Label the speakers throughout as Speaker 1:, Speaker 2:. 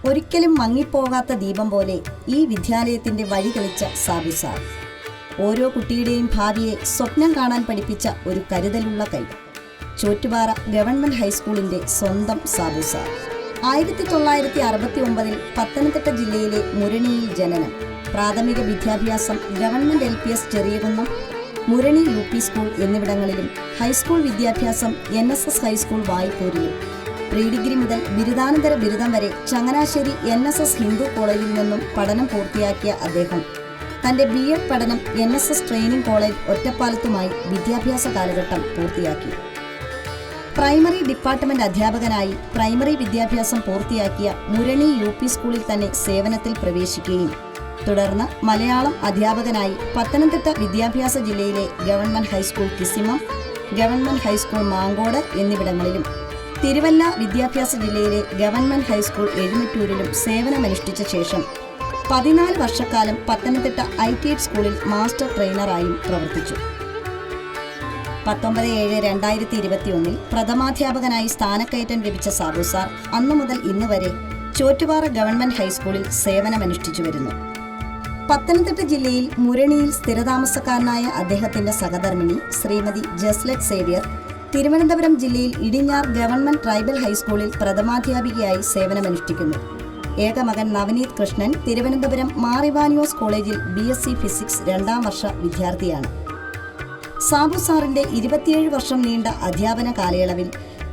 Speaker 1: ഒരിക്കലും മങ്ങിപ്പോകാത്ത ദീപം പോലെ ഈ വിദ്യാലയത്തിന്റെ വഴി തെളിച്ച സാബു സാർ. ഓരോ കുട്ടിയുടെയും ഭാവിയെ സ്വപ്നം കാണാൻ പഠിപ്പിച്ച ഒരു കരുതലുള്ള കൈ. ചോറ്റുപാറ ഗവൺമെന്റ് ഹൈസ്കൂളിന്റെ സ്വന്തം സാബു സാർ. 1969 പത്തനംതിട്ട ജില്ലയിലെ മുരണിയിൽ ജനനം. പ്രാഥമിക വിദ്യാഭ്യാസം ഗവൺമെന്റ് LPS ചെറിയകുന്നം, മുരണി UP സ്കൂൾ എന്നിവിടങ്ങളിലും ഹൈസ്കൂൾ വിദ്യാഭ്യാസം NSS ഹൈസ്കൂൾ വായ്പൂരിലും. പ്രീ ഡിഗ്രി മുതൽ ബിരുദാനന്തര ബിരുദം വരെ ചങ്ങനാശ്ശേരി NSS ഹിന്ദു കോളേജിൽ നിന്നും പഠനം പൂർത്തിയാക്കിയ അദ്ദേഹം തന്റെ BEd പഠനം NSS ട്രെയിനിംഗ് കോളേജ് ഒറ്റപ്പാലത്തുമായി വിദ്യാഭ്യാസ കാലഘട്ടം പൂർത്തിയാക്കി. പ്രൈമറി ഡിപ്പാർട്ട്മെന്റ് അധ്യാപകനായി പ്രൈമറി വിദ്യാഭ്യാസം പൂർത്തിയാക്കിയ മുരണി UP സ്കൂളിൽ തന്നെ സേവനത്തിൽ പ്രവേശിക്കുകയും തുടർന്ന് മലയാളം അധ്യാപകനായി പത്തനംതിട്ട വിദ്യാഭ്യാസ ജില്ലയിലെ government high school Kisumam, government high school Mankode എന്നിവിടങ്ങളിലും തിരുവല്ല വിദ്യാഭ്യാസ ജില്ലയിലെ ഗവൺമെന്റ് ഹൈസ്കൂൾ എഴുമറ്റൂരിലും സേവനമനുഷ്ഠിച്ച ശേഷം 14 വർഷക്കാലം പത്തനംതിട്ട ITED സ്കൂളിൽ മാസ്റ്റർ ട്രെയിനറായും പ്രവർത്തിച്ചു. 19/7/2021 പ്രഥമാധ്യാപകനായി സ്ഥാനക്കയറ്റം ലഭിച്ച സാബു സാർ അന്നു മുതൽ ഇന്ന് വരെ ചോറ്റുപാറ ഗവൺമെന്റ് ഹൈസ്കൂളിൽ സേവനമനുഷ്ഠിച്ചു വരുന്നു. പത്തനംതിട്ട ജില്ലയിൽ മുരണിയിൽ സ്ഥിരതാമസക്കാരനായ അദ്ദേഹത്തിന്റെ സഹധർമ്മിണി ശ്രീമതി ജസ്ലറ്റ് സേവ്യർ തിരുവനന്തപുരം ജില്ലയിൽ ഇടിഞ്ഞാർ ഗവൺമെന്റ് ട്രൈബൽ ഹൈസ്കൂളിൽ പ്രഥമാധ്യാപികയായി സേവനമനുഷ്ഠിക്കുന്നു. ഏകമകൻ നവനീത് കൃഷ്ണൻ തിരുവനന്തപുരം മാർ ഇവാനിയോസ് കോളേജിൽ BSc ഫിസിക്സ് 2ാം വർഷ വിദ്യാർത്ഥിയാണ്. സാബു സാറിന്റെ 27 വർഷം നീണ്ട അധ്യാപന കാലയളവിൽ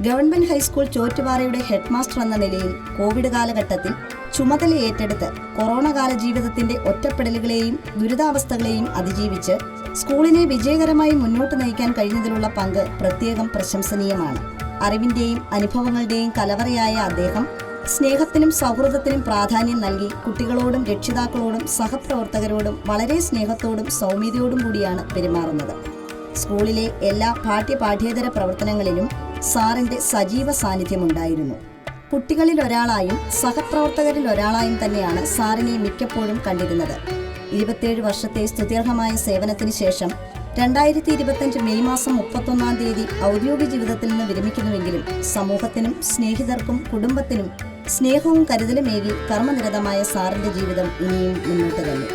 Speaker 1: ഗവൺമെന്റ് ഹൈസ്കൂൾ ചോറ്റുപാറയുടെ ഹെഡ് മാസ്റ്റർ എന്ന നിലയിൽ കോവിഡ് കാലഘട്ടത്തിൽ ചുമതല ഏറ്റെടുത്ത് കൊറോണ കാല ജീവിതത്തിന്റെ ഒറ്റപ്പെടലുകളെയും ദുരിതാവസ്ഥകളെയും അതിജീവിച്ച് സ്കൂളിനെ വിജയകരമായി മുന്നോട്ട് നയിക്കാൻ കഴിഞ്ഞതിലുള്ള പങ്ക് പ്രത്യേകം പ്രശംസനീയമാണ്. അറിവിന്റെയും അനുഭവങ്ങളുടെയും കലവറയായ അദ്ദേഹം സ്നേഹത്തിനും സൗഹൃദത്തിനും പ്രാധാന്യം നൽകി കുട്ടികളോടും രക്ഷിതാക്കളോടും സഹപ്രവർത്തകരോടും വളരെ സ്നേഹത്തോടും സൗമ്യതയോടും കൂടിയാണ് പെരുമാറുന്നത്. സ്കൂളിലെ എല്ലാ പാഠ്യേതര പ്രവർത്തനങ്ങളിലും സാറിന്റെ സജീവ സാന്നിധ്യമുണ്ടായിരുന്നു. കുട്ടികളിൽ ഒരാളായും സഹപ്രവർത്തകരിൽ ഒരാളായും തന്നെയാണ് സാറിനെ മിക്കപ്പോഴും കണ്ടിരുന്നത്. 27 വർഷത്തെ സ്തുത്യർഹമായ സേവനത്തിന് ശേഷം 2025 മെയ് മാസം 31-ാം തീയതി ഔദ്യോഗിക ജീവിതത്തിൽ നിന്ന് വിരമിക്കുന്നുവെങ്കിലും സമൂഹത്തിനും സ്നേഹിതർക്കും കുടുംബത്തിനും സ്നേഹവും കരുതലുമേകി കർമ്മനിരതമായ സാറിന്റെ ജീവിതം ഇനിയും മുന്നോട്ട് തന്നെ.